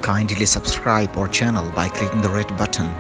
Kindly subscribe our channel by clicking the red button.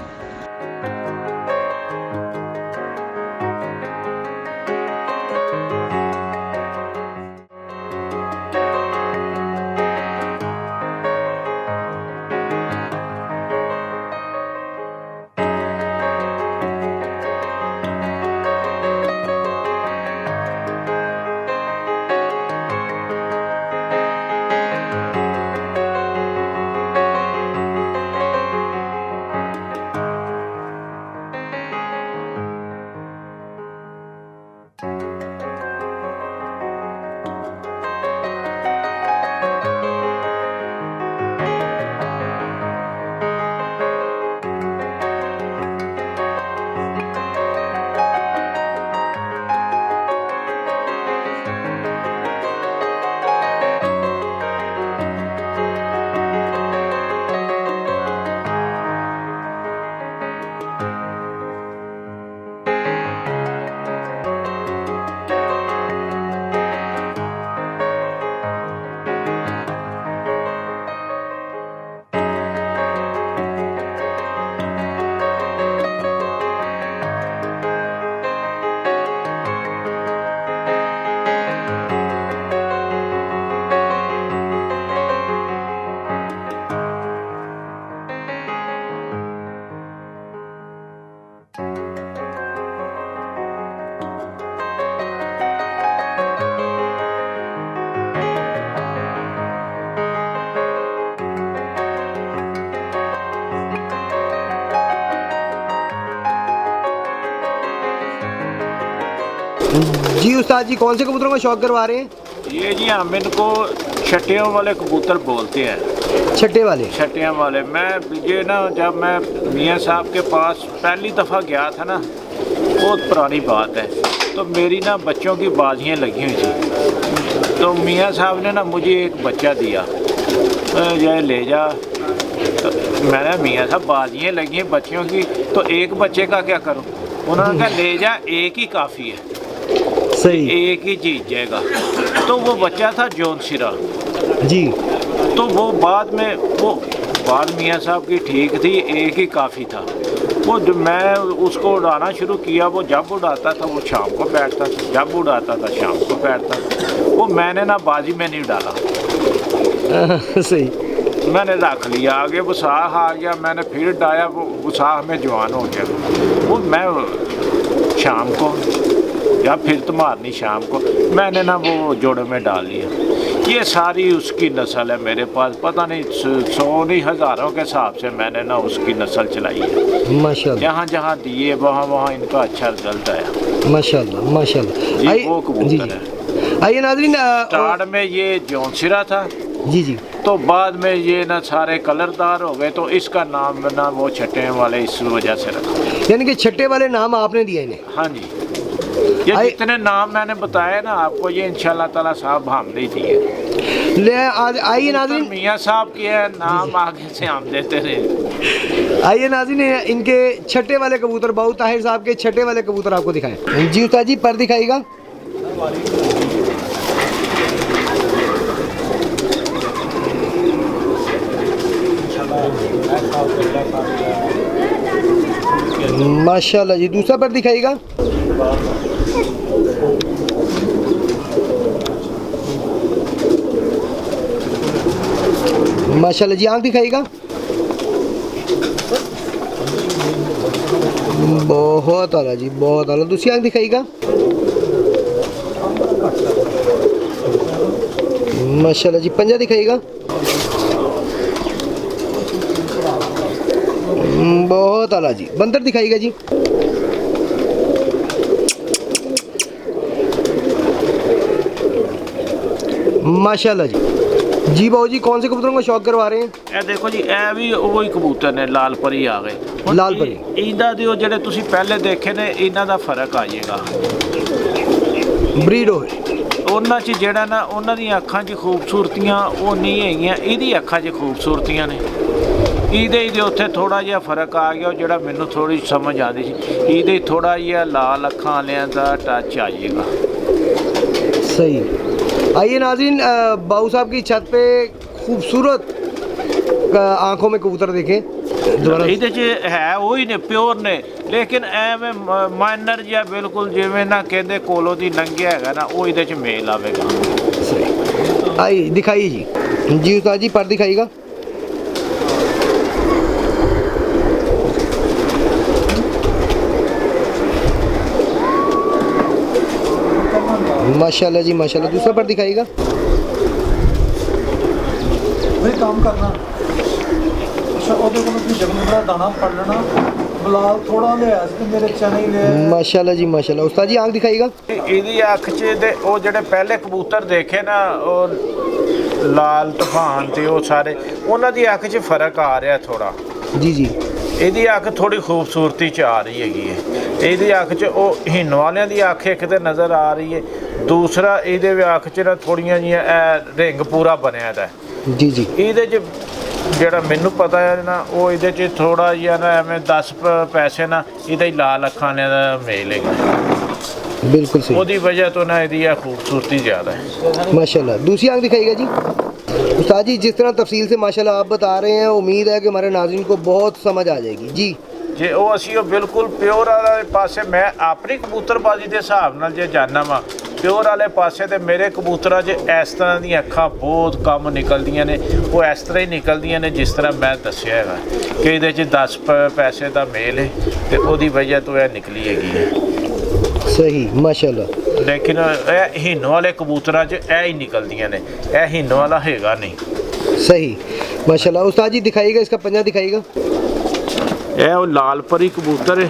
जी उस्ताद जी, कौन से कबूतरों का शौक करवा रहे हैं? ये जी हम इनको छट्टियों वाले कबूतर बोलते हैं। छट्टियाँ वाले मैं ये ना, जब मैं मियाँ साहब के पास पहली दफ़ा गया था ना, बहुत पुरानी बात है, तो मेरी ना बच्चों की बाजियाँ लगी हुई थी। तो मियाँ साहब ने ना मुझे एक बच्चा दिया, ये ले जा। तो मैंने मियाँ साहब बाजियाँ लगी हैं बच्चों की, तो एक बच्चे का क्या करूँ? उन्होंने कहा ले जा, एक ही काफ़ी है, सही, एक ही जीत जाएगा। तो वो बच्चा था जौन सिरा जी। तो वो बाद में वो बाल मियाँ साहब की ठीक थी, एक ही काफ़ी था। वो जो मैं उसको उड़ाना शुरू किया, वो जब उड़ाता था वो शाम को बैठता था, जब उड़ाता था शाम को बैठता था। वो मैंने ना बाजी में नहीं डाला, सही, मैंने रख लिया। आगे वो साह आ गया, मैंने फिर डाया, वो साह में जवान हो गया। वो मैं शाम को या फिर तो मारनी शाम को, मैंने ना वो जोड़े में डाल लिया। ये सारी उसकी नस्ल है मेरे पास, पता नहीं 100 नहीं हज़ारों के हिसाब से मैंने ना उसकी नस्ल चलाई है। माशाल्लाह, जहाँ जहाँ दिए वहाँ इनका अच्छा रिजल्ट आया। माशाल्लाह माशाल्लाह। जी वो कबूतर है। आइए नाज़रीन, स्टार्ट में ये जौनसिरा था, जी जी, तो बाद में ये ना सारे कलरदार हो गए, तो इसका नाम ना वो छठे वाले इस वजह से रखा। यानी कि छट्टे वाले नाम आपने दिए इन्हें? हाँ जी, ये जितने नाम मैंने बताए ना आपको, ये इंशाल्लाह ताला साहब हमने ही दिए। ले आइए नाज़रीन, मियाँ साहब के नाम आगे से हम देते रहे। आइए नाज़रीन, इनके छठे वाले कबूतर, बाऊ ताहिर साहब के छठे वाले कबूतर आपको दिखाएं। जी उस्ताद जी, पर दिखाइएगा। माशाल्लाह जी, दूसरा पर दिखाइएगा। माशाल्लाह जी, आँख दिखाइएगा। बहुत आला जी, बहुत आला। दूसरी आँख दिखाइएगा। माशाल्लाह जी, पंजा दिखाइएगा। बहुत आला जी। बंदर दिखाइएगा जी। माशाल्लाह जी। जी बाबू जी, कौन से कबूतरों का शौक करवा रहे हैं? ਇਹ ਦੇਖੋ ਜੀ, ਇਹ ਵੀ ਉਹ ਹੀ ਕਬੂतर ਨੇ, ਲਾਲ ਪਰੀ ਆ ਗਏ। ਲਾਲ ਪਰੀ। ਇਹਨਾਂ ਦੇ ਉਹ ਜਿਹੜੇ ਤੁਸੀਂ ਪਹਿਲੇ ਦੇਖੇ ਨੇ, ਇਹਨਾਂ ਦਾ ਫਰਕ ਆ ਜਾਏਗਾ। ब्रीड होए ਉਹਨਾਂ 'ਚ ਜਿਹੜਾ ਨਾ, ਉਹਨਾਂ ਦੀਆਂ ਅੱਖਾਂ 'ਚ ਖੂਬਸੂਰਤੀਆਂ ਉਹ ਨਹੀਂ ਹੈਗੀਆਂ, ਇਹਦੀ ਅੱਖਾਂ 'ਚ ਖੂਬਸੂਰਤੀਆਂ ਨੇ। ਇਹਦੇ ਉੱਥੇ ਥੋੜਾ ਜਿਹਾ ਫਰਕ ਆ ਗਿਆ, ਜਿਹੜਾ ਮੈਨੂੰ ਥੋੜੀ ਸਮਝ ਆਉਂਦੀ ਸੀ। ਇਹਦੇ ਥੋੜਾ ਜਿਹਾ ਲਾਲ ਅੱਖਾਂ ਵਾਲਿਆਂ ਦਾ ਟੱਚ ਆ ਜਾਏਗਾ। सही। आइए नाज़रीन, बाबू साहब की छत पे खूबसूरत आंखों में कबूतर देखें दोबारा। ਇਹਦੇ 'ਚ ਹੈ ਉਹੀ ਨੇ ਪਿਓਰ ਨੇ, ਲੇਕਿਨ ਐਵੇਂ ਮਾਈਨਰ ਜਿਹਾ ਬਿਲਕੁਲ ਜਿਵੇਂ ਨਾ ਕਹਿੰਦੇ ਕੋਲੋਂ ਦੀ ਲੰਘਿਆ ਹੈਗਾ ਨਾ, ਉਹ ਇਹਦੇ 'ਚ ਮੇਲ ਆਵੇਗਾ। आइए दिखाइए जी। जी उस्ताद जी पर दिखाइएगा। माशाल्लाह जी माशाल्लाह। दूसरा पर दिखाइएगा। वही काम करना। अच्छा ਉਹਦੇ ਕੋਲ ਤੁਸੀਂ ਜਗਨ ਦਾ ਦਾਣਾ ਫੜ ਲੈਣਾ, ਬਲਾਲ ਥੋੜਾ ਲਿਆ ਸੀ ਮੇਰੇ ਚਨੇ ਹੀ ਲਿਆ। माशाल्लाह जी माशाल्लाह। उस्ताद जी आंख दिखाइएगा। ਇਹਦੀ ਅੱਖ 'ਚ ਤੇ ਉਹ ਜਿਹੜੇ ਪਹਿਲੇ ਕਬੂਤਰ ਦੇਖੇ ਨਾ, ਉਹ ਲਾਲ ਤੂਫਾਨ ਤੇ ਉਹ ਸਾਰੇ, ਉਹਨਾਂ ਦੀ ਅੱਖ 'ਚ ਫਰਕ ਆ ਰਿਹਾ ਥੋੜਾ। जी जी। ਇਹਦੀ ਅੱਖ ਥੋੜੀ ਖੂਬਸੂਰਤੀ 'ਚ ਆ ਰਹੀ ਹੈਗੀ ਹੈ। ਇਹਦੀ ਅੱਖ 'ਚ ਉਹ ਹਿੰਨ ਵਾਲਿਆਂ ਦੀ ਅੱਖ ਇੱਕ ਤੇ ਨਜ਼ਰ ਆ ਰਹੀ ਹੈ, ਦੂਸਰਾ ਇਹਦੇ ਅੱਖ 'ਚ ਨਾ ਥੋੜੀਆਂ ਜਿਹੀਆਂ ਰਿੰਗ ਪੂਰਾ ਬਣਿਆ ਦਾ। जी जी। ਇਹਦੇ 'ਚ ਜਿਹੜਾ ਮੈਨੂੰ ਪਤਾ ਹੈ ਨਾ, ਉਹ ਇਹਦੇ 'ਚ ਥੋੜਾ ਜਿਹਾ ਨਾ ਐਵੇਂ 10 ਪੈਸੇ ਨਾ ਇਹਦਾ ਹੀ ਲਾਲ ਅੱਖਾਂ ਵਾਲਿਆਂ ਦਾ ਮੇਲ ਹੈਗਾ। बिल्कुल सही। ਉਹਦੀ ਵਜ੍ਹਾ ਤੋਂ ਨਾ ਇਹਦੀ ਇਹ ਖੂਬਸੂਰਤੀ ਜ਼ਿਆਦਾ ਹੈ। माशाल्लाह। दूसरी आंख दिखाइएगा जी। उस्ताद जी जिस तरह तफसील से माशाल्लाह आप बता रहे हैं, उम्मीद है कि हमारे नाज़रीन को बहुत समझ आ जाएगी जी। ਜੇ ਉਹ ਅਸੀਂ ਉਹ ਬਿਲਕੁਲ ਪਿਓਰ ਵਾਲੇ ਪਾਸੇ, ਮੈਂ ਆਪਣੀ ਕਬੂਤਰਬਾਜ਼ੀ ਦੇ ਹਿਸਾਬ ਨਾਲ ਜੇ ਜਾਣਾ ਵਾ ਪਿਓਰ ਵਾਲੇ ਪਾਸੇ, ਤੇ ਮੇਰੇ ਕਬੂਤਰਾਂ 'ਚ ਇਸ ਤਰ੍ਹਾਂ ਦੀਆਂ ਅੱਖਾਂ ਬਹੁਤ ਕੰਮ ਨਿਕਲਦੀਆਂ ਨੇ। ਉਹ ਇਸ ਤਰ੍ਹਾਂ ਹੀ ਨਿਕਲਦੀਆਂ ਨੇ ਜਿਸ ਤਰ੍ਹਾਂ ਮੈਂ ਦੱਸਿਆ ਹੈਗਾ ਕਿ ਇਹਦੇ 'ਚ 10 ਪੈਸੇ ਦਾ ਮੇਲ ਹੈ, ਤੇ ਉਹਦੀ ਵਜ੍ਹਾ ਤੋਂ ਇਹ ਨਿਕਲੀ ਹੈਗੀ ਹੈ। सही माशाल्लाह। ਲੇਕਿਨ ਇਹ ਹਿੰਨ ਵਾਲੇ ਕਬੂਤਰਾਂ 'ਚ ਇਹ ਹੀ ਨਿਕਲਦੀਆਂ ਨੇ, ਇਹ ਹਿੰਨ ਵਾਲਾ ਹੈਗਾ ਨਹੀਂ। सही माशाल्लाह। उस्ताद जी दिखाइएगा, इसका पंजा दिखाइएगा। ਇਹ ਉਹ ਲਾਲ ਪਰੀ ਕਬੂਤਰ ਹੈ,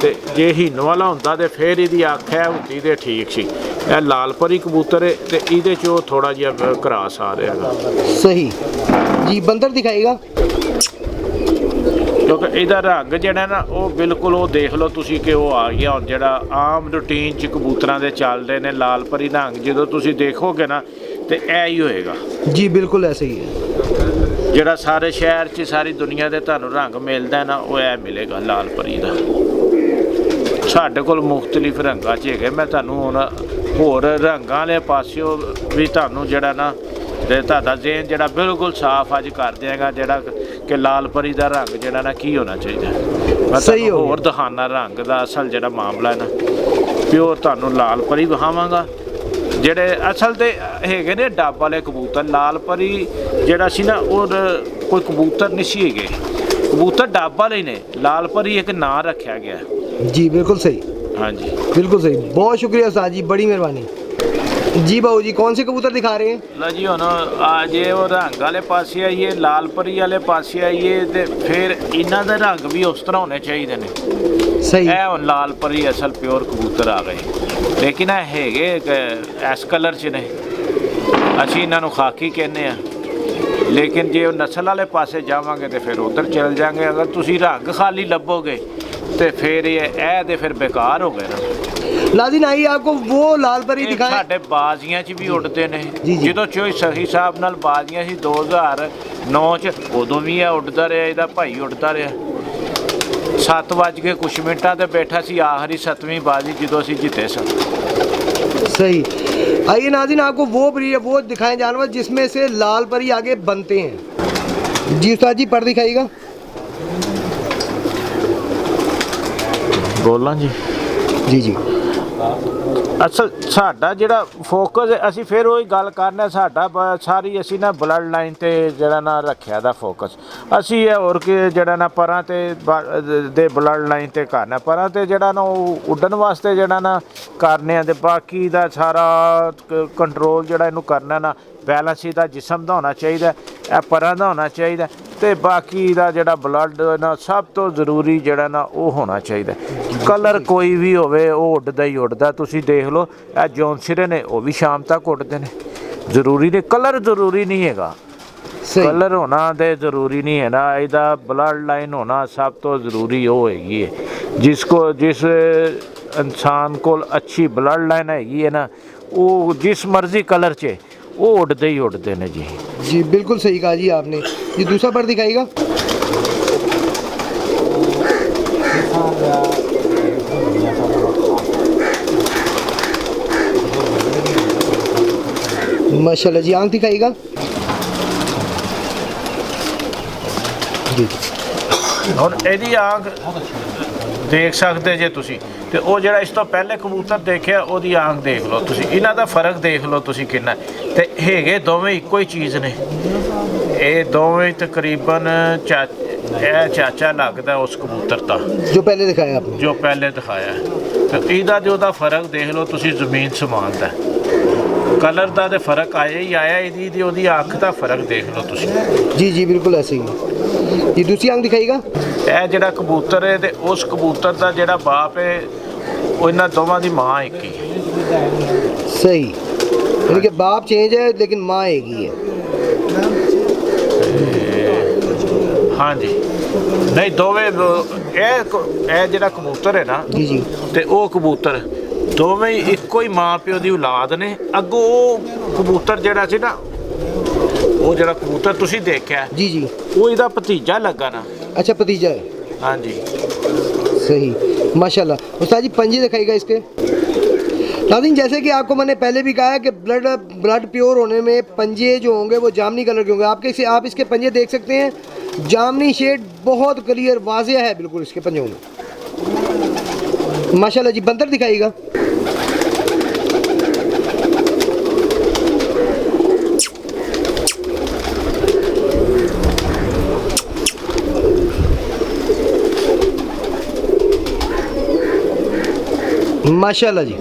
ਤੇ ਜੇ ਹਿੰਨ ਵਾਲਾ ਹੁੰਦਾ ਤੇ ਫਿਰ ਇਹਦੀ ਅੱਖ ਹੈ ਹੁੰਦੀ ਤੇ ਠੀਕ ਸੀ। ਇਹ ਲਾਲ ਪਰੀ ਕਬੂਤਰ ਹੈ, ਤੇ ਇਹਦੇ 'ਚ ਉਹ ਥੋੜਾ ਜਿਹਾ ਕਰਾਸ ਆ ਰਿਹਾ ਹੈਗਾ। सही जी। बंदर दिखाइएगा। ਕਿਉਂਕਿ ਇਹਦਾ ਰੰਗ ਜਿਹੜਾ ਨਾ, ਉਹ ਬਿਲਕੁਲ ਉਹ ਦੇਖ ਲਓ ਤੁਸੀਂ ਕਿ ਉਹ ਆ ਗਿਆ ਹੁਣ ਜਿਹੜਾ ਆਮ ਰੂਟੀਨ 'ਚ ਕਬੂਤਰਾਂ ਦੇ ਚੱਲਦੇ ਨੇ। ਲਾਲ ਪਰੀ ਰੰਗ ਜਦੋਂ ਤੁਸੀਂ ਦੇਖੋਗੇ ਨਾ, ਤੇ ਇਹ ਹੀ ਹੋਏਗਾ जी बिल्कुल ऐसे ही है। ਜਿਹੜਾ ਸਾਰੇ ਸ਼ਹਿਰ 'ਚ ਸਾਰੀ ਦੁਨੀਆ ਦੇ ਤੁਹਾਨੂੰ ਰੰਗ ਮਿਲਦਾ ਨਾ, ਉਹ ਇਹ ਮਿਲੇਗਾ ਲਾਲ ਪਰੀ ਦਾ। ਸਾਡੇ ਕੋਲ ਮੁਖਤਲਿਫ ਰੰਗਾਂ 'ਚ ਹੈਗੇ। ਮੈਂ ਤੁਹਾਨੂੰ ਹੁਣ ਹੋਰ ਰੰਗਾਂ ਵਾਲੇ ਪਾਸਿਓ ਵੀ ਤੁਹਾਨੂੰ ਜਿਹੜਾ ਨਾ, ਤੇ ਤੁਹਾਡਾ ਜ਼ੇਨ ਜਿਹੜਾ ਬਿਲਕੁਲ ਸਾਫ਼ ਅੱਜ ਕਰ ਦਿਆਂਗਾ, ਜਿਹੜਾ ਕਿ ਲਾਲ ਪਰੀ ਦਾ ਰੰਗ ਜਿਹੜਾ ਨਾ ਕੀ ਹੋਣਾ ਚਾਹੀਦਾ। ਮੈਂ ਸਹੀ ਤੁਹਾਨੂੰ ਹੋ ਹੋਰ ਦਿਖਾਉਣਾ ਰੰਗ ਦਾ ਅਸਲ ਜਿਹੜਾ ਮਾਮਲਾ ਹੈ ਨਾ, ਪਿਓਰ ਤੁਹਾਨੂੰ ਲਾਲ ਪਰੀ ਵਿਖਾਵਾਂਗਾ। ਜਿਹੜੇ ਅਸਲ ਤੇ ਹੈਗੇ ਨੇ ਡੱਬ ਵਾਲੇ ਕਬੂਤਰ, ਲਾਲ ਪਰੀ ਜਿਹੜਾ ਸੀ ਨਾ, ਉਹ ਕੋਈ ਕਬੂਤਰ ਨਹੀਂ ਸੀ ਹੈਗੇ, ਕਬੂਤਰ ਡੱਬ ਵਾਲੇ ਨੇ। ਲਾਲ ਪਰੀ ਇੱਕ ਨਾਂ ਰੱਖਿਆ ਗਿਆ। जी बिल्कुल सही। हाँ जी बिल्कुल सही। बहुत शुक्रिया उस्ताद जी, बड़ी मेहरबानी जी। बाबू जी कौन से कबूतर दिखा रहे हैं? लो जी ਹੁਣ ਜੇ ਉਹ ਰੰਗ ਵਾਲੇ ਪਾਸੇ ਆਈਏ, ਲਾਲ ਪਰੀ ਵਾਲੇ ਪਾਸੇ ਆਈਏ, ਤੇ ਫਿਰ ਇਹਨਾਂ ਦੇ ਰੰਗ ਵੀ ਉਸ ਤਰ੍ਹਾਂ ਹੋਣੇ ਚਾਹੀਦੇ ਨੇ। सही। ਇਹ ਹੁਣ ਲਾਲ ਪਰੀ ਅਸਲ ਪਿਓਰ ਕਬੂਤਰ ਆ ਗਏ, ਲੇਕਿਨ ਇਹ ਹੈਗੇ ਇਸ ਕਲਰ 'ਚ ਨੇ। ਅਸੀਂ ਇਹਨਾਂ ਨੂੰ ਖਾਕੀ ਕਹਿੰਦੇ ਆ, ਲੇਕਿਨ ਜੇ ਉਹ ਨਸਲ ਵਾਲੇ ਪਾਸੇ ਜਾਵਾਂਗੇ ਤੇ ਫਿਰ ਉੱਧਰ ਚਲ ਜਾਵਾਂਗੇ। ਅਗਰ ਤੁਸੀਂ ਰੰਗ ਖਾਲੀ ਲੱਭੋਗੇ ਤੇ ਫਿਰ ਇਹ ਤੇ ਫਿਰ ਬੇਕਾਰ ਹੋ ਗਏ ਨਾ। नाज़रीन आइए आपको वो लाल परी ਇਹ दिखाएं। ਸਾਡੇ ਬਾਜ਼ੀਆਂ 'ਚ ਵੀ ਉੱਡਦੇ ਨੇ। ਜੀ, ਜੀ। ਜਦੋਂ ਚੋਈ ਸਹੀ ਸਾਹਿਬ ਨਾਲ ਬਾਜ਼ੀਆਂ ਸੀ 2009 'ਚ, ਉਦੋਂ ਵੀ ਇਹ ਉੱਡਦਾ ਰਿਹਾ, ਇਹਦਾ ਭਾਈ ਉੱਡਦਾ ਰਿਹਾ। 7 ਵੱਜ ਕੇ ਕੁਛ ਮਿੰਟਾਂ ਤੇ ਬੈਠਾ ਸੀ ਆਖਰੀ 7ਵੀਂ ਬਾਜ਼ੀ ਜਦੋਂ ਅਸੀਂ ਜਿੱਤੇ ਸਾਂ। सही। आइए नाज़रीन आपको वो दिखाएं जानवर जिसमें से लाल परी आगे बनते हैं। जी उस्ताद जी पर दिखाइएगा। ਬੋਲਾਂ ਜੀ। जी जी। ਅਸਲ ਸਾਡਾ ਜਿਹੜਾ ਫੋਕਸ, ਅਸੀਂ ਫਿਰ ਉਹੀ ਗੱਲ ਕਰਨਾ, ਸਾਡਾ ਸਾਰੀ ਅਸੀਂ ਨਾ ਬਲੱਡ ਲਾਈਨ ਤੇ ਜਿਹੜਾ ਨਾ ਰੱਖਿਆ ਦਾ ਫੋਕਸ। ਅਸੀਂ ਇਹ ਹੋਰ ਕਿ ਜਿਹੜਾ ਨਾ ਪਰਾਂ ਤੇ ਦੇ ਬਲੱਡ ਲਾਈਨ ਤੇ ਕਰਨਾ, ਪਰਾਂ ਤੇ ਜਿਹੜਾ ਨਾ ਉਹ ਉੱਡਣ ਵਾਸਤੇ ਜਿਹੜਾ ਨਾ ਕਰਨੇ ਆ, ਤੇ ਬਾਕੀ ਦਾ ਸਾਰਾ ਕੰਟਰੋਲ ਜਿਹੜਾ ਇਹਨੂੰ ਕਰਨਾ ਨਾ, ਬੈਲੈਂਸ ਇਹਦਾ ਜਿਸਮ ਦਾ ਹੋਣਾ ਚਾਹੀਦਾ, ਇਹ ਪਰਾਂ ਦਾ ਹੋਣਾ ਚਾਹੀਦਾ, ਤੇ ਬਾਕੀ ਦਾ ਜਿਹੜਾ ਬਲੱਡ ਨਾ ਸਭ ਤੋਂ ਜ਼ਰੂਰੀ ਜਿਹੜਾ ਨਾ ਉਹ ਹੋਣਾ ਚਾਹੀਦਾ। ਕਲਰ ਕੋਈ ਵੀ ਹੋਵੇ ਉਹ ਉੱਡਦਾ ਹੀ ਉੱਡਦਾ। ਤੁਸੀਂ ਦੇਖ ਲਓ ਇਹ ਜੌਨਸਿਰੇ ਨੇ, ਉਹ ਵੀ ਸ਼ਾਮ ਤੱਕ ਉੱਡਦੇ ਨੇ। ਜ਼ਰੂਰੀ ਨਹੀਂ, ਕਲਰ ਜ਼ਰੂਰੀ ਨਹੀਂ ਹੈਗਾ, ਕਲਰ ਹੋਣਾ ਤੇ ਜ਼ਰੂਰੀ ਨਹੀਂ ਹੈ ਨਾ। ਇਹਦਾ ਬਲੱਡ ਲਾਈਨ ਹੋਣਾ ਸਭ ਤੋਂ ਜ਼ਰੂਰੀ ਉਹ ਹੈਗੀ ਹੈ। ਜਿਸ ਇਨਸਾਨ ਕੋਲ ਅੱਛੀ ਬਲੱਡ ਲਾਈਨ ਹੈਗੀ ਹੈ ਨਾ, ਉਹ ਜਿਸ ਮਰਜ਼ੀ ਕਲਰ 'ਚ ਉਹ ਉੱਡਦੇ ਹੀ ਉੱਡਦੇ ਨੇ ਜੀ। जी बिल्कुल सही कहा जी आपने। ये दूसरा पर दिखाइएगा। माशाल्लाह जी। आंख दिखाइएगा। जी ਹੁਣ ਇਹਦੀ ਆਂਖ ਦੇਖ ਸਕਦੇ ਜੇ ਤੁਸੀਂ, ਤੇ ਉਹ ਜਿਹੜਾ ਇਸ ਤੋਂ ਪਹਿਲੇ ਕਬੂਤਰ ਦੇਖਿਆ ਉਹਦੀ ਆਂਖ ਦੇਖ ਲਓ ਤੁਸੀਂ, ਇਹਨਾਂ ਦਾ ਫਰਕ ਦੇਖ ਲਓ ਤੁਸੀਂ ਕਿੰਨਾ। ਤੇ ਹੈਗੇ ਦੋਵੇਂ ਇੱਕੋ ਹੀ ਚੀਜ਼ ਨੇ, ਇਹ ਦੋਵੇਂ ਤਕਰੀਬਨ ਇਹ ਚਾਚਾ ਲੱਗਦਾ ਉਸ ਕਬੂਤਰ ਦਾ जो पहले दिखाया आपने। ਜੋ ਪਹਿਲੇ ਦਿਖਾਇਆ। ਤੇ ਇਹਦਾ ਜੋ ਉਹਦਾ ਫਰਕ ਦੇਖ ਲਓ ਤੁਸੀਂ, ਜ਼ਮੀਨ ਸਮਾਨ ਦਾ ਕਲਰ ਦਾ ਤੇ ਫਰਕ ਆਇਆ ਹੀ ਆਇਆ, ਇਹਦੀ ਉਹਦੀ ਅੱਖ ਦਾ ਫਰਕ ਦੇਖ ਲਓ ਤੁਸੀਂ। जी जी बिल्कुल ऐसे ही। ये दूसरी आंख दिखाएगा। ਇਹ ਜਿਹੜਾ ਕਬੂਤਰ ਹੈ ਤੇ ਉਸ ਕਬੂਤਰ ਦਾ ਜਿਹੜਾ ਬਾਪ ਹੈ ਉਹ ਇਹਨਾਂ ਦੋਵਾਂ ਦੀ ਮਾਂ ਇੱਕ ਹੀ ਹੈ। सही, यानी कि बाप चेंज है लेकिन माँ एक ही है। ਹਾਂਜੀ ਨਹੀਂ ਦੋਵੇਂ ਇਹ ਜਿਹੜਾ ਕਬੂਤਰ ਹੈ ਨਾ जी जी ਤੇ ਉਹ ਕਬੂਤਰ ਦੋਵੇਂ ਹੀ ਇੱਕੋ ਹੀ ਮਾਂ ਪਿਓ ਦੀ ਔਲਾਦ ਨੇ। ਅੱਗੋਂ ਉਹ ਕਬੂਤਰ ਜਿਹੜਾ ਸੀ ਨਾ, ਉਹ ਜਿਹੜਾ ਕਬੂਤਰ ਤੁਸੀਂ ਦੇਖਿਆ जी जी। ਉਹ ਇਹਦਾ ਭਤੀਜਾ ਲੱਗਾ ਨਾ। अच्छा भतीजा है। ਹਾਂਜੀ सही, माशाल्लाह। उस्ताद जी पंजे दिखाएगा इसके। नाज़रीन, जैसे कि आपको मैंने पहले भी कहा है कि ब्लड प्योर होने में पंजे जो होंगे वो जामनी कलर के होंगे। आप इसके पंजे देख सकते हैं, जामनी शेड बहुत क्लियर वाज़ेह है बिल्कुल इसके पंजों में, माशाल्लाह जी। बंदर दिखाइएगा। माशाल्लाह जी।